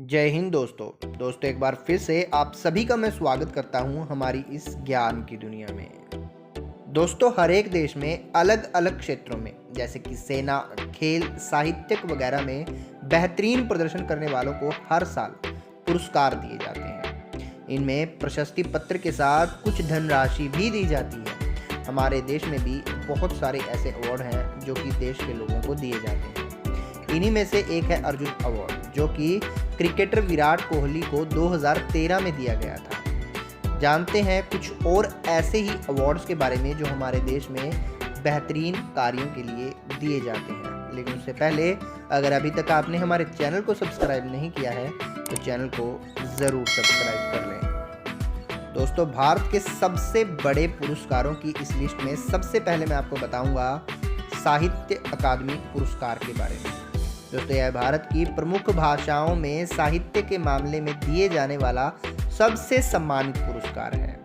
जय हिंद दोस्तों एक बार फिर से आप सभी का मैं स्वागत करता हूं हमारी इस ज्ञान की दुनिया में। दोस्तों, हर एक देश में अलग अलग क्षेत्रों में जैसे कि सेना, खेल, साहित्यिक वगैरह में बेहतरीन प्रदर्शन करने वालों को हर साल पुरस्कार दिए जाते हैं। इनमें प्रशस्ति पत्र के साथ कुछ धनराशि भी दी जाती है। हमारे देश में भी बहुत सारे ऐसे अवार्ड हैं जो कि देश के लोगों को दिए जाते हैं। इन्हीं में से एक है अर्जुन अवार्ड, जो कि क्रिकेटर विराट कोहली को 2013 में दिया गया था। जानते हैं कुछ और ऐसे ही अवार्ड्स के बारे में जो हमारे देश में बेहतरीन कार्यों के लिए दिए जाते हैं। लेकिन उससे पहले अगर अभी तक आपने हमारे चैनल को सब्सक्राइब नहीं किया है तो चैनल को ज़रूर सब्सक्राइब कर लें। दोस्तों, भारत के सबसे बड़े पुरस्कारों की इस लिस्ट में सबसे पहले मैं आपको बताऊंगा साहित्य अकादमी पुरस्कार के बारे में। दोस्तों, यह भारत की प्रमुख भाषाओं में साहित्य के मामले में दिए जाने वाला सबसे सम्मानित पुरस्कार है।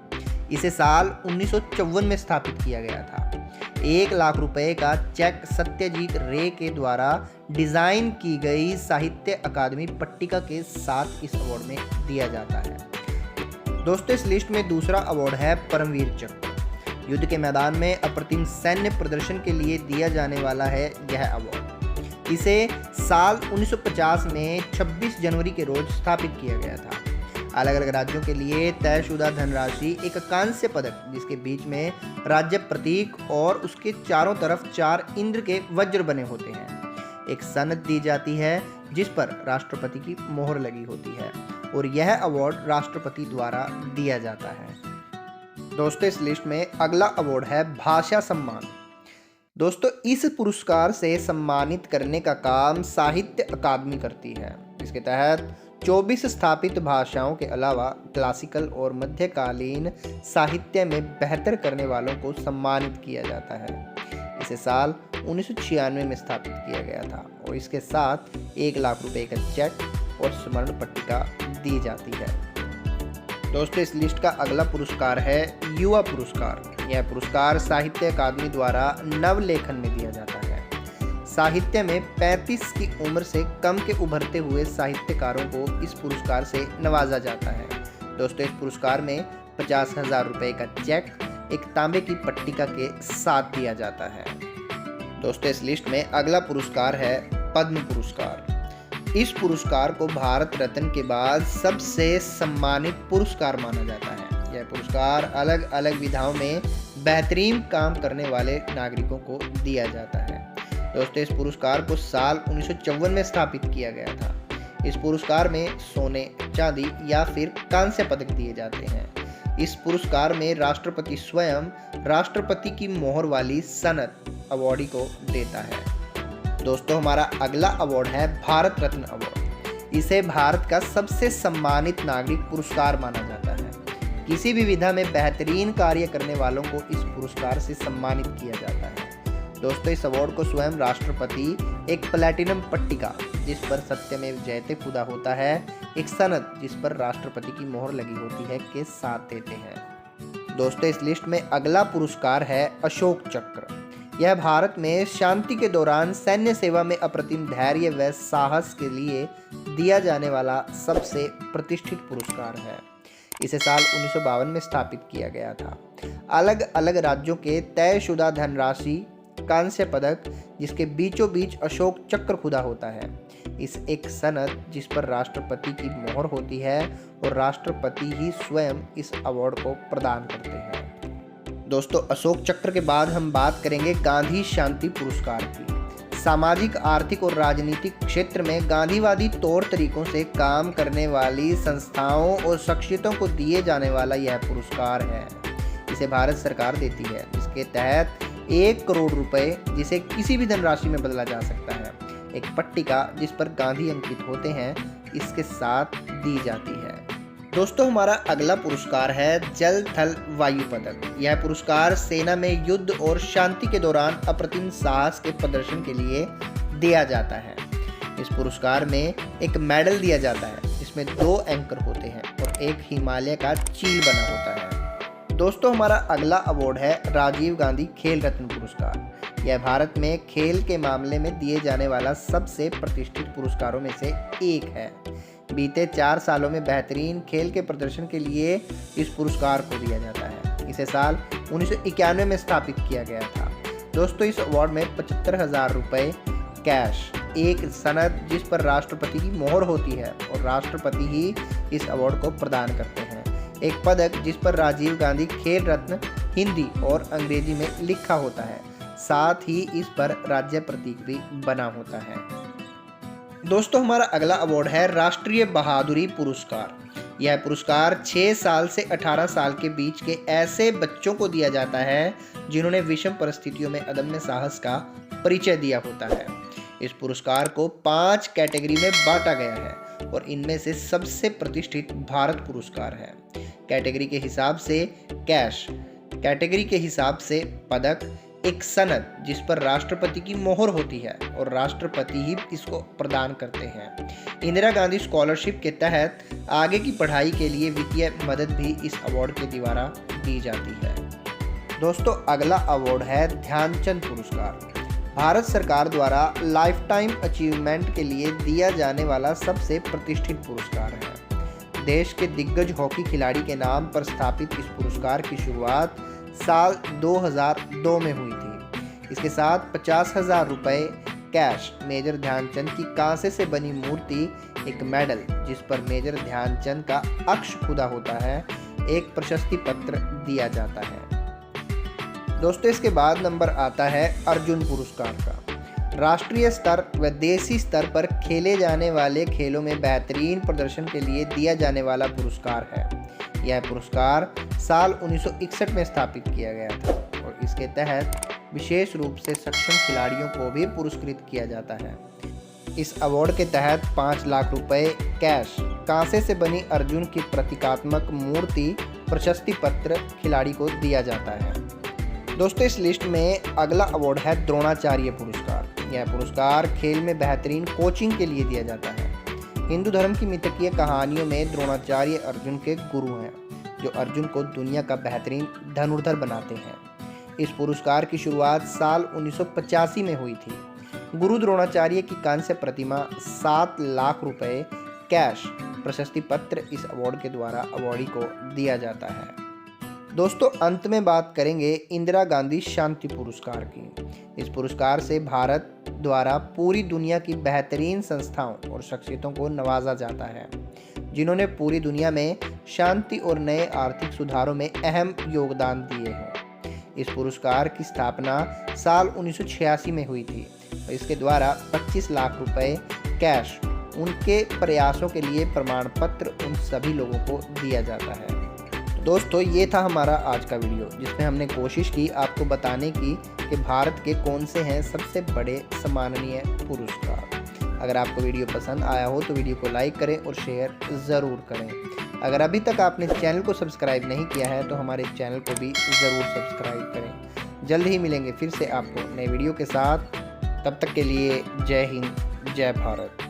इसे साल 1954 में स्थापित किया गया था। 1 लाख रुपए का चेक सत्यजीत रे के द्वारा डिजाइन की गई साहित्य अकादमी पट्टिका के साथ इस अवार्ड में दिया जाता है। दोस्तों, इस लिस्ट में दूसरा अवार्ड है परमवीर चक्र। युद्ध के मैदान में अप्रतिम सैन्य प्रदर्शन के लिए दिया जाने वाला है यह अवार्ड। इसे साल 1950 में 26 जनवरी के रोज स्थापित किया गया था। अलग अलग राज्यों के लिए तयशुदा धनराशि, एक कांस्य पदक जिसके बीच में राज्य प्रतीक और उसके चारों तरफ 4 इंद्र के वज्र बने होते हैं, एक सनद दी जाती है जिस पर राष्ट्रपति की मोहर लगी होती है और यह अवार्ड राष्ट्रपति द्वारा दिया जाता है। दोस्तों, इस लिस्ट में अगला अवार्ड है भाषा सम्मान। दोस्तों, इस पुरस्कार से सम्मानित करने का काम साहित्य अकादमी करती है। इसके तहत 24 स्थापित भाषाओं के अलावा क्लासिकल और मध्यकालीन साहित्य में बेहतर करने वालों को सम्मानित किया जाता है। इसे साल 1996 में स्थापित किया गया था और इसके साथ 1 लाख रुपए का चेक और स्वर्ण पट्टिका दी जाती है। दोस्तों, इस लिस्ट का अगला पुरस्कार है युवा पुरस्कार। यह पुरस्कार साहित्य अकादमी द्वारा नवलेखन में दिया जाता है। साहित्य में 35 की उम्र से कम के उभरते हुए साहित्यकारों को इस पुरस्कार से नवाजा जाता है। दोस्तों, इस पुरस्कार में 50,000 रुपए का चेक एक तांबे की पट्टिका के साथ दिया जाता है। दोस्तों, इस लिस्ट में अगला पुरस्कार है पद्म पुरस्कार। इस पुरस्कार को भारत रत्न के बाद सबसे सम्मानित पुरस्कार माना जाता है। यह पुरस्कार अलग अलग विधाओं में बेहतरीन काम करने वाले नागरिकों को दिया जाता है। दोस्तों, इस पुरस्कार को साल 1954 में स्थापित किया गया था। इस पुरस्कार में सोने, चांदी या फिर कांस्य पदक दिए जाते हैं। इस पुरस्कार में राष्ट्रपति स्वयं राष्ट्रपति की मोहर वाली सनद अवार्डी को देता है। दोस्तों, हमारा अगला अवार्ड है भारत रत्न अवार्ड। इसे भारत का सबसे सम्मानित नागरिक पुरस्कार माना जाता है। किसी भी विधा में बेहतरीन कार्य करने वालों को इस पुरस्कार से सम्मानित किया जाता है। दोस्तों, इस अवार्ड को स्वयं राष्ट्रपति एक प्लैटिनम पट्टिका जिस पर सत्यमेव जयते खुदा होता है, एक सनद जिस पर राष्ट्रपति की मोहर लगी होती है के साथ देते हैं। दोस्तों, इस लिस्ट में अगला पुरस्कार है अशोक चक्र। यह भारत में शांति के दौरान सैन्य सेवा में अप्रतिम धैर्य व साहस के लिए दिया जाने वाला सबसे प्रतिष्ठित पुरस्कार है। इसे साल 1952 में स्थापित किया गया था। अलग अलग राज्यों के तयशुदा धनराशि, कांस्य पदक जिसके बीचों बीच अशोक चक्र खुदा होता है, इस एक सनद जिस पर राष्ट्रपति की मोहर होती है और राष्ट्रपति ही स्वयं इस अवार्ड को प्रदान करते हैं। दोस्तों, अशोक चक्र के बाद हम बात करेंगे गांधी शांति पुरस्कार की। सामाजिक, आर्थिक और राजनीतिक क्षेत्र में गांधीवादी तौर तरीकों से काम करने वाली संस्थाओं और शख्सियतों को दिए जाने वाला यह पुरस्कार है। इसे भारत सरकार देती है। इसके तहत 1 करोड़ रुपए, जिसे किसी भी धनराशि में बदला जा सकता है, एक पट्टिका जिस पर गांधी अंकित होते हैं, इसके साथ दी जाती है। दोस्तों, हमारा अगला पुरस्कार है जल थल वायु पदक। यह पुरस्कार सेना में युद्ध और शांति के दौरान अप्रतिम साहस के प्रदर्शन के लिए दिया जाता है। इस पुरस्कार में एक मेडल दिया जाता है जिसमें 2 एंकर होते हैं और एक हिमालय का चील बना होता है। दोस्तों, हमारा अगला अवार्ड है राजीव गांधी खेल रत्न पुरस्कार। यह भारत में खेल के मामले में दिए जाने वाला सबसे प्रतिष्ठित पुरस्कारों में से एक है। बीते 4 सालों में बेहतरीन खेल के प्रदर्शन के लिए इस पुरस्कार को दिया जाता है। इसे साल 1991 में स्थापित किया गया था। दोस्तों, इस अवार्ड में 75,000 रुपये कैश, एक सनद जिस पर राष्ट्रपति की मोहर होती है और राष्ट्रपति ही इस अवार्ड को प्रदान करते हैं, एक पदक जिस पर राजीव गांधी खेल रत्न हिंदी और अंग्रेजी में लिखा होता है, साथ ही इस पर राज्य प्रतीक भी बना होता है। दोस्तों, हमारा अगला अवार्ड है राष्ट्रीय बहादुरी पुरस्कार। यह पुरस्कार 6 साल से 18 साल के बीच के ऐसे बच्चों को दिया जाता है जिन्होंने विषम परिस्थितियों में अदम्य साहस का परिचय दिया होता है। इस पुरस्कार को 5 कैटेगरी में बांटा गया है और इनमें से सबसे प्रतिष्ठित भारत पुरस्कार है। कैटेगरी के हिसाब से कैश, कैटेगरी के हिसाब से पदक, एक सनद जिस पर राष्ट्रपति की मोहर होती है और राष्ट्रपति ही इसको प्रदान करते हैं। इंदिरा गांधी स्कॉलरशिप के तहत आगे की पढ़ाई के लिए वित्तीय मदद भी इस अवार्ड के द्वारा दी जाती है। दोस्तों, अगला अवार्ड है ध्यानचंद पुरस्कार। भारत सरकार द्वारा लाइफ टाइम अचीवमेंट के लिए दिया जाने वाला सबसे प्रतिष्ठित पुरस्कार है। देश के दिग्गज हॉकी खिलाड़ी के नाम पर स्थापित इस पुरस्कार की शुरुआत साल 2002 में हुई थी। इसके साथ 50,000 रुपये कैश, मेजर ध्यानचंद की कांसे से बनी मूर्ति, एक मेडल जिस पर मेजर ध्यानचंद का अक्ष खुदा होता है, एक प्रशस्ति पत्र दिया जाता है। दोस्तों, इसके बाद नंबर आता है अर्जुन पुरस्कार का। राष्ट्रीय स्तर व देशी स्तर पर खेले जाने वाले खेलों में बेहतरीन प्रदर्शन के लिए दिया जाने वाला पुरस्कार है। यह पुरस्कार साल 1961 में स्थापित किया गया था और इसके तहत विशेष रूप से सक्षम खिलाड़ियों को भी पुरस्कृत किया जाता है। इस अवार्ड के तहत 5 लाख रुपए कैश, कांसे से बनी अर्जुन की प्रतीकात्मक मूर्ति, प्रशस्ति पत्र खिलाड़ी को दिया जाता है। दोस्तों, इस लिस्ट में अगला अवार्ड है द्रोणाचार्य पुरस्कार। यह पुरस्कार खेल में बेहतरीन कोचिंग के लिए दिया जाता है। हिंदू धर्म की मिथकीय कहानियों में द्रोणाचार्य अर्जुन के गुरु हैं, जो अर्जुन को दुनिया का बेहतरीन धनुर्धर बनाते हैं। इस पुरस्कार की शुरुआत साल 1985 में हुई थी। गुरु द्रोणाचार्य की कांस्य प्रतिमा, 7 लाख रुपए कैश, प्रशस्ति पत्र इस अवार्ड के द्वारा अवार्डी को दिया जाता है। दोस्तों, अंत में बात करेंगे इंदिरा गांधी शांति पुरस्कार की। इस पुरस्कार से भारत द्वारा पूरी दुनिया की बेहतरीन संस्थाओं और शख्सियतों को नवाजा जाता है, जिन्होंने पूरी दुनिया में शांति और नए आर्थिक सुधारों में अहम योगदान दिए हैं। इस पुरस्कार की स्थापना साल 1986 में हुई थी और इसके द्वारा 25 लाख रुपए कैश, उनके प्रयासों के लिए प्रमाण पत्र उन सभी लोगों को दिया जाता है। दोस्तों, ये था हमारा आज का वीडियो, जिसमें हमने कोशिश की आपको बताने की कि भारत के कौन से हैं सबसे बड़े सम्माननीय पुरस्कार। अगर आपको वीडियो पसंद आया हो तो वीडियो को लाइक करें और शेयर ज़रूर करें। अगर अभी तक आपने चैनल को सब्सक्राइब नहीं किया है तो हमारे चैनल को भी ज़रूर सब्सक्राइब करें। जल्द ही मिलेंगे फिर से आपको नए वीडियो के साथ। तब तक के लिए जय हिंद, जय भारत।